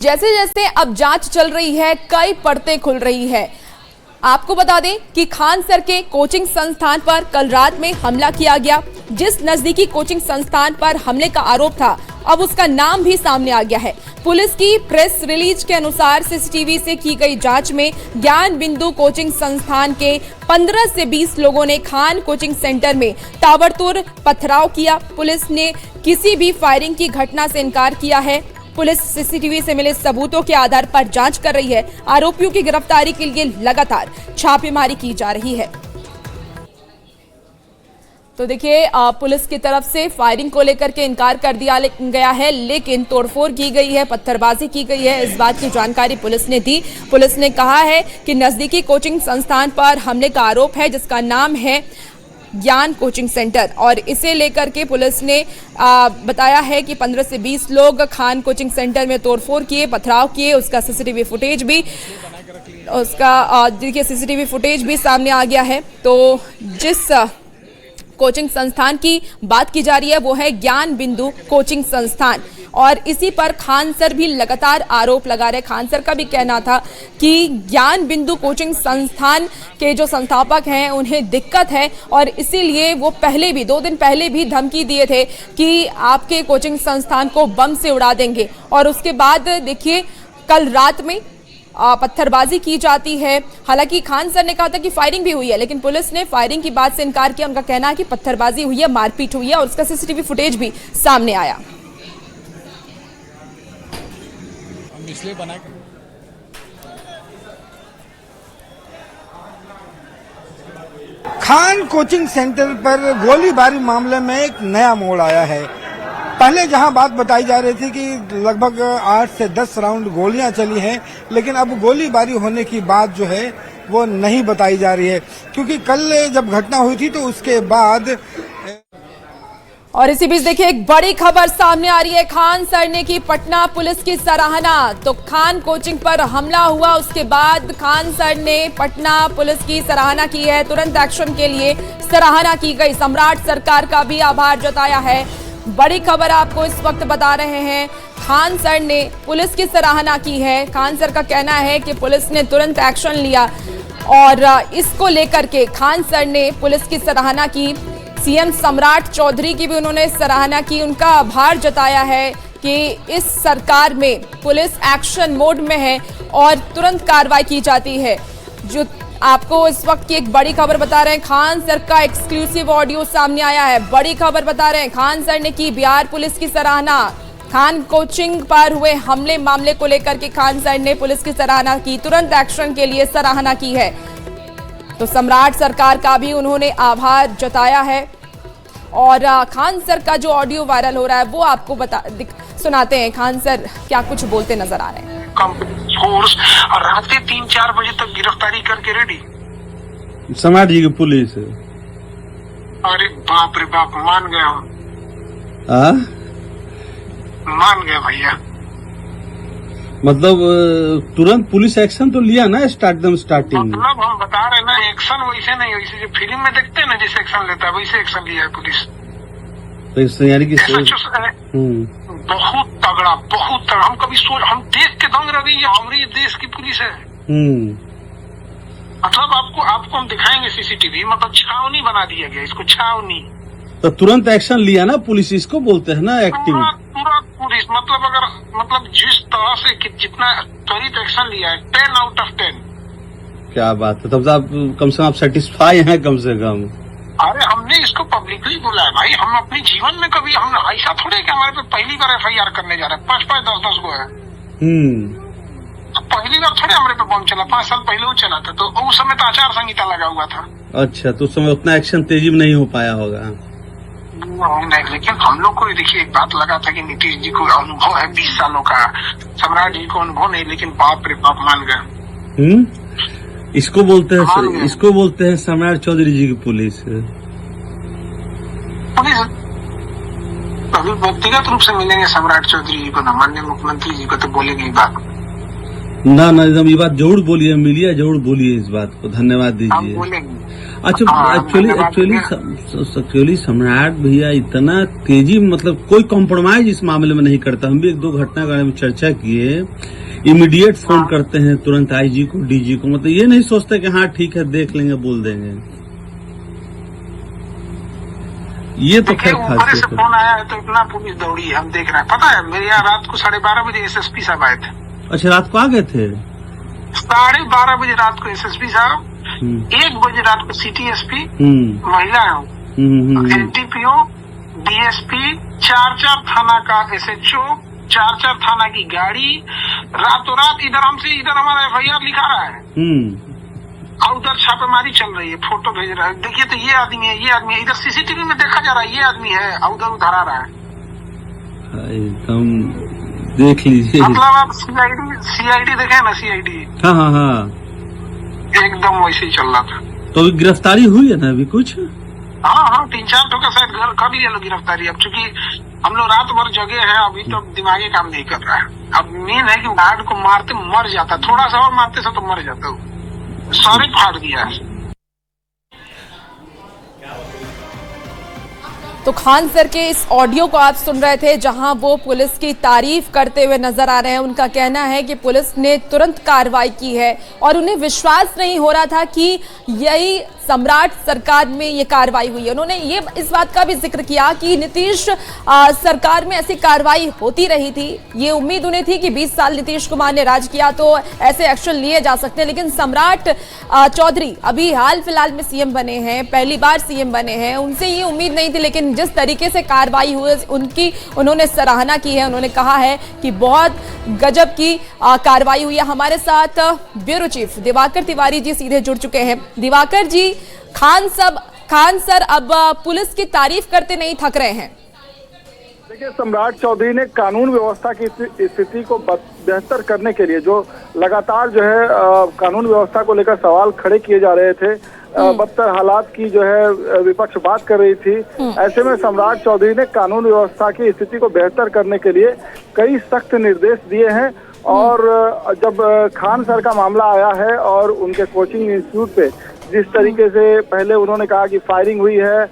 जैसे जैसे अब जांच चल रही है, कई परतें खुल रही है। आपको बता दें कि खान सर के कोचिंग संस्थान पर कल रात में हमला किया गया। जिस नजदीकी कोचिंग संस्थान पर हमले का आरोप था, अब उसका नाम भी सामने आ गया है। पुलिस की प्रेस रिलीज के अनुसार सीसीटीवी से की गई जांच में ज्ञान बिंदु कोचिंग संस्थान के 15 से 20 लोगों ने खान कोचिंग सेंटर में ताबड़तोड़ पथराव किया। पुलिस ने किसी भी फायरिंग की घटना से इनकार किया है। पुलिस सीसीटीवी से मिले सबूतों के आधार पर जांच कर रही है। आरोपियों की गिरफ्तारी के लिए लगातार छापेमारी की जा रही है। तो देखिए, पुलिस की तरफ से फायरिंग को लेकर के इनकार कर दिया गया है, लेकिन तोड़फोड़ की गई है, पत्थरबाजी की गई है। इस बात की जानकारी पुलिस ने दी। पुलिस ने कहा है कि नजदीकी कोचिंग संस्थान पर हमले का आरोप है, जिसका नाम है ज्ञान कोचिंग सेंटर, और इसे लेकर के पुलिस ने बताया है कि 15 से 20 लोग खान कोचिंग सेंटर में तोड़फोड़ किए, पथराव किए। उसका सीसीटीवी फुटेज भी सामने आ गया है। तो जिस कोचिंग संस्थान की बात की जा रही है वो है ज्ञान बिंदु कोचिंग संस्थान, और इसी पर खान सर भी लगातार आरोप लगा रहे। खान सर का भी कहना था कि ज्ञान बिंदु कोचिंग संस्थान के जो संस्थापक हैं उन्हें दिक्कत है, और इसीलिए वो पहले भी 2 दिन पहले भी धमकी दिए थे कि आपके कोचिंग संस्थान को बम से उड़ा देंगे। और उसके बाद देखिए, कल रात में पत्थरबाजी की जाती है। हालांकि खान सर ने कहा था कि फायरिंग भी हुई है, लेकिन पुलिस ने फायरिंग की बात से इनकार किया। उनका कहना है कि पत्थरबाजी हुई है, मारपीट हुई है, और उसका सीसीटीवी फुटेज भी सामने आया। इसलिए बना खान कोचिंग सेंटर पर गोलीबारी मामले में एक नया मोड़ आया है। पहले जहां बात बताई जा रही थी कि लगभग 8 से 10 राउंड गोलियां चली हैं, लेकिन अब गोलीबारी होने की बात जो है वो नहीं बताई जा रही है, क्योंकि कल जब घटना हुई थी तो उसके बाद। और इसी बीच देखिए, एक बड़ी खबर सामने आ रही है। खान सर ने की पटना पुलिस की सराहना। तो खान कोचिंग पर हमला हुआ, उसके बाद खान सर ने पटना पुलिस की सराहना की है। तुरंत एक्शन के लिए सराहना की गई। सम्राट सरकार का भी आभार जताया है। बड़ी खबर आपको इस वक्त बता रहे हैं। खान सर ने पुलिस की सराहना की है। खान सर का कहना है कि पुलिस ने तुरंत एक्शन लिया, और इसको लेकर के खान सर ने पुलिस की सराहना की। सीएम सम्राट चौधरी की भी उन्होंने सराहना की, उनका आभार जताया है कि इस सरकार में पुलिस एक्शन मोड में है और तुरंत कार्रवाई की जाती है। जो आपको इस वक्त की एक बड़ी खबर बता रहे हैं, खान सर का एक्सक्लूसिव ऑडियो सामने आया है। बड़ी खबर बता रहे हैं, खान सर ने की बिहार पुलिस की सराहना। खान कोचिंग पर हुए हमले मामले को लेकर के खान सर ने पुलिस की सराहना की, तुरंत एक्शन के लिए सराहना की है। तो सम्राट सरकार का भी उन्होंने आभार जताया है। और खान सर का जो ऑडियो वायरल हो रहा है वो आपको सुनाते हैं। खान सर क्या कुछ बोलते नजर आ रहे हैं। फोर्स और रात के 3-4 बजे तक गिरफ्तारी करके रेडी। सम्राट जी की पुलिस। अरे बाप रे बाप, मान गया। मान गया भैया। मतलब तुरंत पुलिस एक्शन तो लिया ना एकदम स्टार्टिंग में। मतलब हम बता रहे ना, एक्शन वैसे नहीं, वैसे जो फिल्म में देखते हैं ना जैसे एक्शन लेता है वैसे एक्शन लिया है पुलिस। तो इससे यानी कि बहुत तगड़ा, बहुत तगड़ा। हम कभी हम देख के दंग रह गए, ये हमारे देश की पुलिस है। मतलब आपको हम दिखाएंगे सीसीटीवी, मतलब छावनी बना दिया गया इसको, छावनी। तो तुरंत एक्शन लिया ना पुलिस, इसको बोलते हैं ना एक्टिंग। पूरा पुलिस, मतलब जिस तरह से जितना त्वरित एक्शन लिया है, 10 आउट ऑफ 10। क्या बात है, तब तो आप कम से कम आप सेटिस्फाई हैं कम से कम। अरे हमने इसको पब्लिकली बोला है भाई, हम अपने जीवन में कभी हम ऐसा थोड़े कि हमारे पे पहली बार FIR करने जा रहे हैं। 5-5, 10-10 गो है। पहली बार थोड़े हमारे पे बम चला, 5 साल पहले वो चला था, तो उस समय तो आचार संहिता लगा हुआ था। अच्छा, तो उस समय उतना एक्शन तेजी में नहीं हो पाया होगा। नहीं, लेकिन हम लोग को देखिए एक बात लगा था कि नीतीश जी को अनुभव है 20 सालों का, सम्राट जी को अनुभव नहीं, लेकिन बाप रे बाप मान गए। इसको बोलते हैं सम्राट चौधरी जी की पुलिस। अभी व्यक्तिगत रूप से मिलेंगे सम्राट चौधरी जी को ना, माननीय मुख्यमंत्री जी को, तो बोलेंगे ये बात ना एकदम ये बात जरूर बोलिए, मिलिए जरूर बोलिए इस बात को। धन्यवाद दीजिए। बोलेंगे। अच्छा, हाँ, एक्चुअली सम्राट भैया इतना तेजी, मतलब कोई कॉम्प्रोमाइज इस मामले में नहीं करता। हम भी एक दो घटना के बारे में चर्चा किए, इमीडिएट फोन करते हैं तुरंत आईजी को, डीजी को, मतलब ये नहीं सोचते कि हाँ ठीक है देख लेंगे, बोल देंगे। ये तो खैर ऊपर खास से फोन आया है तो इतना पुलिस दौड़ी है, हम देख रहे हैं। पता है मेरे यहाँ रात को 12:30 बजे एसएसपी साहब आए थे। अच्छा, रात को आ गए थे? 12:30 बजे रात को एसएसपी साहब, 1 बजे रात को सिटी एसपी, महिला एनटीपीओ, डीएसपी, 4 थाना का एसएचओ, 4 थाना की गाड़ी, रातों रात इधर हमारा FIR लिखा रहा है और उधर छापेमारी चल रही है, फोटो भेज रहा है। देखिए तो ये आदमी है, ये आदमी है, इधर सीसीटीवी में देखा जा रहा है, ये आदमी है और उधर धरा रहा है। एकदम देख लीजिए, मतलब आप सीआईडी देखे ना, सीआईडी। हाँ, एकदम वैसे ही चल रहा था। तो अभी गिरफ्तारी हुई है ना अभी कुछ? हाँ, 3-4 ठोका शायद घर कर लिया लोग गिरफ्तारी। अब चूंकि हम लोग रात भर जगे हैं, अभी तो दिमागी काम नहीं कर रहा है। अब मेन है कि गार्ड को मारते मर जाता, थोड़ा सा और मारते से तो मर जाता, सारे फाड़ दिया है। तो खान सर के इस ऑडियो को आप सुन रहे थे, जहां वो पुलिस की तारीफ करते हुए नजर आ रहे हैं। उनका कहना है कि पुलिस ने तुरंत कार्रवाई की है और उन्हें विश्वास नहीं हो रहा था कि यही सम्राट सरकार में ये कार्रवाई हुई है। उन्होंने ये इस बात का भी जिक्र किया कि नीतीश सरकार में ऐसी कार्रवाई होती रही थी। ये उम्मीद उन्हें थी कि 20 साल नीतीश कुमार ने राज किया तो ऐसे एक्शन लिए जा सकते हैं, लेकिन सम्राट चौधरी अभी हाल फिलहाल में सीएम बने हैं, पहली बार सीएम बने हैं, उनसे ये उम्मीद नहीं थी। लेकिन जिस तरीके से कार्रवाई हुई उनकी उन्होंने सराहना की है। उन्होंने कहा है कि बहुत गजब की कार्रवाई हुई है। हमारे साथ ब्यूरो चीफ दिवाकर तिवारी जी सीधे जुड़ चुके हैं। दिवाकर जी, खान सर अब पुलिस की तारीफ करते नहीं थक रहे हैं। देखिए, सम्राट चौधरी ने कानून व्यवस्था की स्थिति को बेहतर करने के लिए जो लगातार जो है कानून व्यवस्था को लेकर सवाल खड़े किए जा रहे थे, बदतर हालात की जो है विपक्ष बात कर रही थी, ऐसे में सम्राट चौधरी ने कानून व्यवस्था की स्थिति को बेहतर करने के लिए कई सख्त निर्देश दिए हैं। और जब खान सर का मामला आया है और उनके कोचिंग इंस्टीट्यूट पे जिस तरीके से पहले उन्होंने कहा कि फायरिंग हुई है,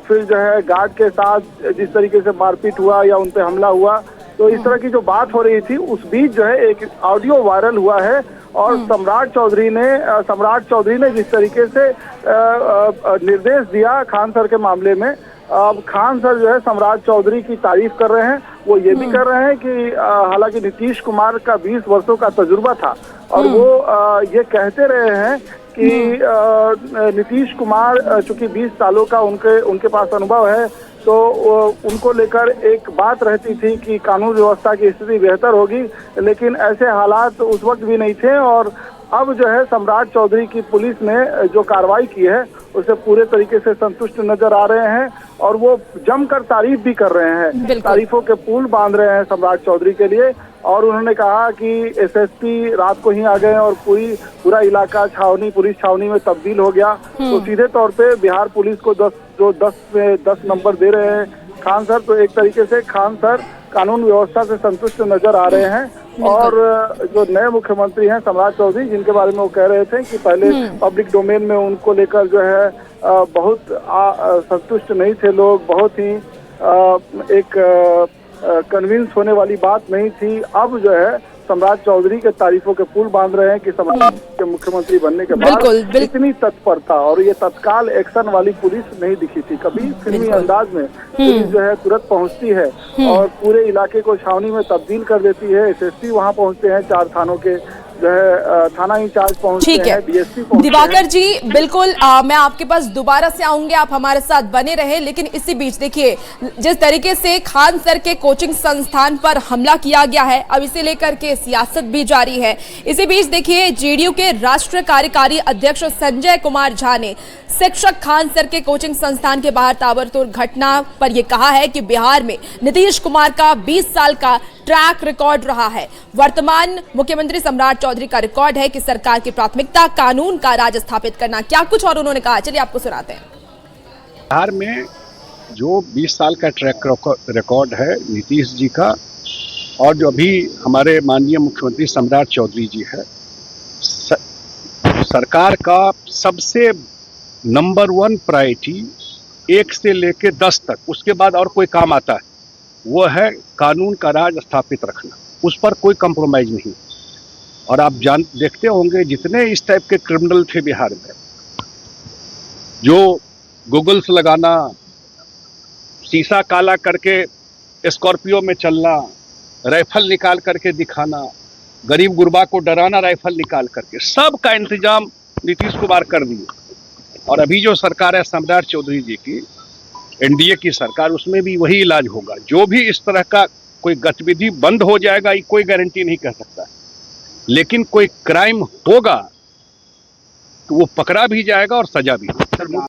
फिर जो है गार्ड के साथ जिस तरीके से मारपीट हुआ या उन पे हमला हुआ, तो इस तरह की जो बात हो रही थी उस बीच जो है एक ऑडियो वायरल हुआ है। और सम्राट चौधरी ने जिस तरीके से निर्देश दिया खान सर के मामले में, अब खान सर जो है सम्राट चौधरी की तारीफ कर रहे हैं। वो ये भी कर रहे हैं कि हालांकि नीतीश कुमार का 20 वर्षों का तजुर्बा था और वो ये कहते रहे हैं कि नीतीश कुमार चूंकि 20 सालों का उनके पास अनुभव है, तो उनको लेकर एक बात रहती थी कि कानून व्यवस्था की स्थिति बेहतर होगी, लेकिन ऐसे हालात उस वक्त भी नहीं थे। और अब जो है सम्राट चौधरी की पुलिस ने जो कार्रवाई की है उसे पूरे तरीके से संतुष्ट नजर आ रहे हैं और वो जमकर तारीफ भी कर रहे हैं, तारीफों के पुल बांध रहे हैं सम्राट चौधरी के लिए। और उन्होंने कहा कि एसएसपी रात को ही आ गए और पूरा इलाका पुलिस छावनी में तब्दील हो गया। तो सीधे तौर पे बिहार पुलिस को 10 में 10 नंबर दे रहे हैं खान सर। तो एक तरीके से खान सर कानून व्यवस्था से संतुष्ट नजर आ रहे हैं। और जो नए मुख्यमंत्री हैं सम्राट चौधरी, जिनके बारे में वो कह रहे थे कि पहले पब्लिक डोमेन में उनको लेकर जो है बहुत संतुष्ट नहीं थे लोग, बहुत ही एक कन्विंस होने वाली बात नहीं थी, अब जो है सम्राट चौधरी के तारीफों के पुल बांध रहे हैं कि सम्राट के मुख्यमंत्री बनने के बाद इतनी तत्परता और ये तत्काल एक्शन वाली पुलिस नहीं दिखी थी कभी। फिल्मी अंदाज में पुलिस जो है तुरंत पहुंचती है और पूरे इलाके को छावनी में तब्दील कर देती है। एसएसपी वहां पहुंचते हैं, 4 थानों के जो है थाना इंचार्ज पहुंचते हैं, डीएसपी पहुंचते हैं। दिवाकर जी, बिल्कुल मैं आपके पास दोबारा से आऊंगी, आप हमारे साथ बने रहे। लेकिन इसी बीच देखिए, जिस तरीके से खान सर के कोचिंग संस्थान पर हमला किया गया है, अब इसे लेकर के सियासत भी जारी है। इसी बीच देखिए, जेडीयू के राष्ट्रीय कार्यकारी अध्यक्ष संजय कुमार झा ने शिक्षक खान सर के कोचिंग संस्थान के बाहर ताबड़तोड़ घटना पर यह कहा है कि बिहार में नीतीश कुमार का 20 साल का ट्रैक रिकॉर्ड रहा है। वर्तमान मुख्यमंत्री सम्राट चौधरी का रिकॉर्ड है कि सरकार की प्राथमिकता कानून का राज स्थापित करना। क्या कुछ और उन्होंने कहा, चलिए आपको सुनाते हैं। बिहार में जो 20 साल का ट्रैक रिकॉर्ड है नीतीश जी का, और जो अभी हमारे माननीय मुख्यमंत्री सम्राट चौधरी जी है, सरकार का सबसे नंबर 1 प्रायोरिटी 1 से लेके 10 तक, उसके बाद और कोई काम आता है, वो है कानून का राज स्थापित रखना। उस पर कोई कंप्रोमाइज नहीं। और आप देखते होंगे जितने इस टाइप के क्रिमिनल थे बिहार में, जो गूगल्स लगाना, शीशा काला करके स्कॉर्पियो में चलना, राइफल निकाल करके दिखाना, गरीब गुरबा को डराना राइफल निकाल करके, सब का इंतजाम नीतीश कुमार कर दिए। और अभी जो सरकार है सम्राट चौधरी जी की, एनडीए की सरकार, उसमें भी वही इलाज होगा। जो भी इस तरह का कोई गतिविधि बंद हो जाएगा, ये कोई गारंटी नहीं कह सकता, लेकिन कोई क्राइम होगा तो वो पकड़ा भी जाएगा और सजा भी होगी।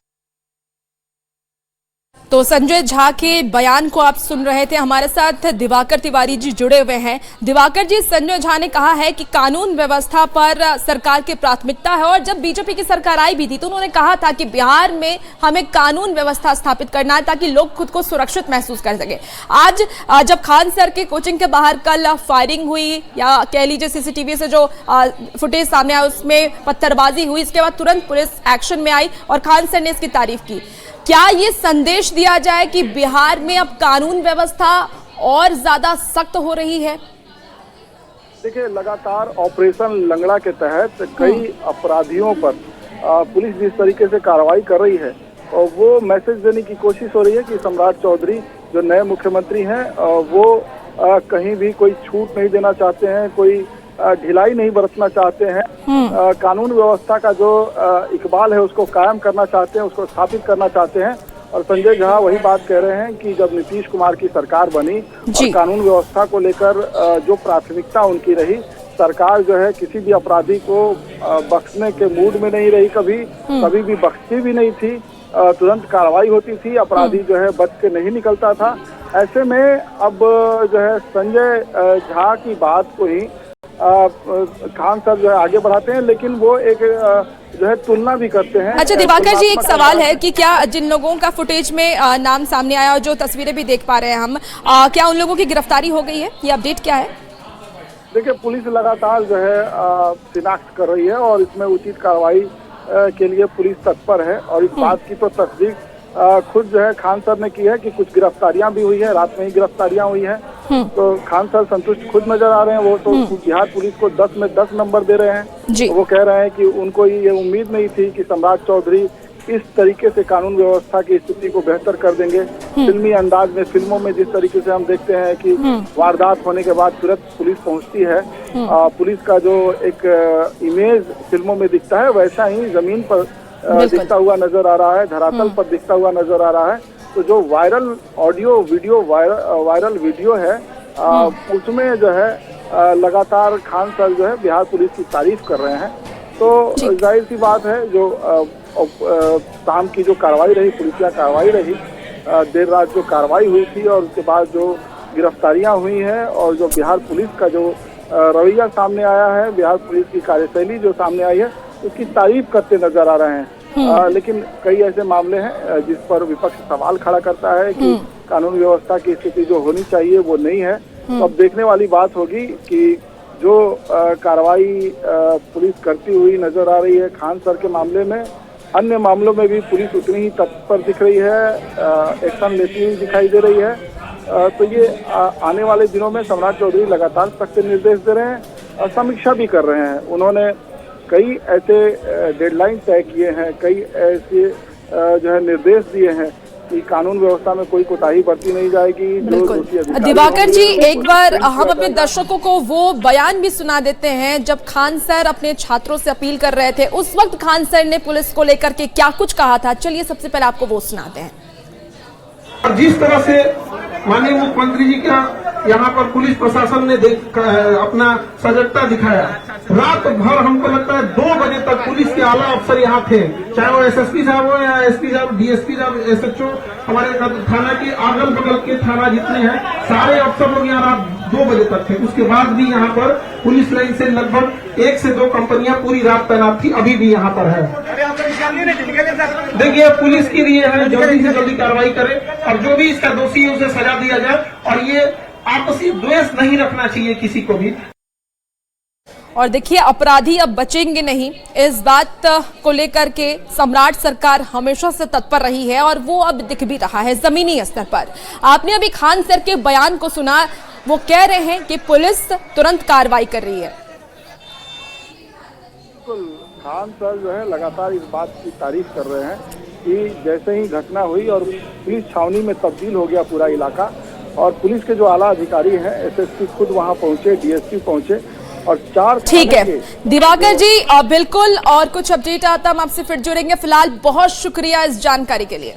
तो संजय झा के बयान को आप सुन रहे थे। हमारे साथ दिवाकर तिवारी जी जुड़े हुए हैं। दिवाकर जी, संजय झा ने कहा है कि कानून व्यवस्था पर सरकार की प्राथमिकता है, और जब बीजेपी की सरकार आई भी थी तो उन्होंने कहा था कि बिहार में हमें कानून व्यवस्था स्थापित करना है ताकि लोग खुद को सुरक्षित महसूस कर सके। आज जब खान सर के कोचिंग के बाहर कल फायरिंग हुई, या कह लीजिए सीसीटीवी से जो फुटेज सामने आया उसमें पत्थरबाजी हुई, इसके बाद तुरंत पुलिस एक्शन में आई और खान सर ने इसकी तारीफ की। क्या ये संदेश दिया जाए कि बिहार में अब कानून व्यवस्था और ज्यादा सख्त हो रही है? देखिए, लगातार ऑपरेशन लंगड़ा के तहत कई अपराधियों पर पुलिस जिस तरीके से कार्रवाई कर रही है, और वो मैसेज देने की कोशिश हो रही है कि सम्राट चौधरी जो नए मुख्यमंत्री हैं, वो कहीं भी कोई छूट नहीं देना चाहते हैं, कोई ढिलाई नहीं बरतना चाहते हैं। कानून व्यवस्था का जो इकबाल है उसको कायम करना चाहते हैं, उसको स्थापित करना चाहते हैं। और संजय झा वही बात कह रहे हैं कि जब नीतीश कुमार की सरकार बनी और कानून व्यवस्था को लेकर जो प्राथमिकता उनकी रही, सरकार जो है किसी भी अपराधी को बख्शने के मूड में नहीं रही, कभी भी बख्शती भी नहीं थी, तुरंत कार्रवाई होती थी, अपराधी जो है बच के नहीं निकलता था। ऐसे में अब जो है संजय झा की बात को ही खान सर जो है आगे बढ़ाते हैं, लेकिन वो एक जो है तुलना भी करते हैं। अच्छा दिवाकर जी, एक सवाल है कि क्या जिन लोगों का फुटेज में नाम सामने आया और जो तस्वीरें भी देख पा रहे हैं हम, क्या उन लोगों की गिरफ्तारी हो गई है? ये अपडेट क्या है? देखिए, पुलिस लगातार जो है शिनाख्त कर रही है और इसमें उचित कार्रवाई के लिए पुलिस तत्पर है। और इस बात की तो तस्दीक खुद जो है खान सर ने की है कि कुछ गिरफ्तारियां भी हुई है, रात में ही गिरफ्तारियां हुई हैं। तो खान सर संतुष्ट खुद नजर आ रहे हैं। वो तो बिहार पुलिस को 10 में 10 नंबर दे रहे हैं। वो कह रहे हैं कि उनको ये उम्मीद नहीं थी कि सम्राट चौधरी इस तरीके से कानून व्यवस्था की स्थिति को बेहतर कर देंगे। फिल्मी अंदाज में, फिल्मों में जिस तरीके से हम देखते हैं कि वारदात होने के बाद तुरंत पुलिस पहुंचती है, पुलिस का जो एक इमेज फिल्मों में दिखता है, वैसा ही जमीन पर दिखता हुआ नजर आ रहा है, धरातल पर दिखता हुआ नजर आ रहा है। तो जो viral audio video viral video है, उसमें जो है लगातार खान सर जो है बिहार पुलिस की तारीफ कर रहे हैं। तो जाहिर सी बात है, जो शाम की जो कार्रवाई रही, पुलिसिया कार्रवाई रही, देर रात जो कार्रवाई हुई थी और उसके बाद जो गिरफ्तारियां हुई हैं और जो बिहार पुलिस का जो रवैया सामने आया है, बिहार पुलिस की कार्यशैली जो सामने आई है, उसकी तारीफ करते नजर आ रहे हैं। लेकिन कई ऐसे मामले हैं जिस पर विपक्ष सवाल खड़ा करता है कि कानून व्यवस्था की स्थिति जो होनी चाहिए वो नहीं है। तो अब देखने वाली बात होगी कि जो कार्रवाई पुलिस करती हुई नजर आ रही है खान सर के मामले में, अन्य मामलों में भी पुलिस उतनी ही तत्पर दिख रही है, एक्शन लेती हुई दिखाई दे रही है। तो ये आने वाले दिनों में सम्राट चौधरी लगातार सख्त निर्देश दे रहे हैं और समीक्षा भी कर रहे हैं। उन्होंने कई ऐसे डेडलाइन तय किए हैं, कई ऐसे जो है निर्देश दिए हैं कि कानून व्यवस्था में कोई कोताही बरती नहीं जाएगी। दिवाकर जी, एक बार हम अपने दर्शकों को वो बयान भी सुना देते हैं जब खान सर अपने छात्रों से अपील कर रहे थे। उस वक्त खान सर ने पुलिस को लेकर के क्या कुछ कहा था, चलिए सबसे पहले आपको वो सुनाते हैं। और जिस तरह से माननीय मुख्यमंत्री जी का यहाँ पर पुलिस प्रशासन ने अपना सजगता दिखाया, रात भर हमको लगता है 2 बजे तक पुलिस के आला अफसर यहाँ थे, चाहे वो एसएसपी साहब हो या एसपी साहब, डीएसपी साहब, एसएचओ, हमारे थाना के अगल बगल के थाना जितने हैं सारे अफसर लोग यहाँ रात 2 बजे तक थे। उसके बाद भी यहाँ पर पुलिस लाइन से लगभग 1 से 2 कंपनियां पूरी रात तैनात थी, अभी भी यहाँ पर है। देखिए, पुलिस के लिए है जल्दी से जल्दी कार्रवाई करे और जो भी इसका दोषी है उसे सजा दिया जाए, और ये आपसी द्वेष नहीं रखना चाहिए किसी को भी। और देखिए अपराधी अब बचेंगे नहीं, इस बात को लेकर के सम्राट सरकार हमेशा से तत्पर रही है और वो अब दिख भी रहा है जमीनी स्तर पर। आपने अभी खान सर के बयान को सुना, वो कह रहे हैं कि पुलिस तुरंत कार्रवाई कर रही है। खान सर जो है लगातार इस बात की तारीफ कर रहे हैं कि जैसे ही घटना हुई और पुलिस छावनी में तब्दील हो गया पूरा इलाका, और पुलिस के जो आला अधिकारी हैं एसएसपी खुद वहां पहुंचे, डीएसपी पहुंचे और 4 ठीक है दिवाकर जी, बिल्कुल और कुछ अपडेट आता हम आपसे फिर जुड़ेंगे। फिलहाल बहुत शुक्रिया इस जानकारी के लिए।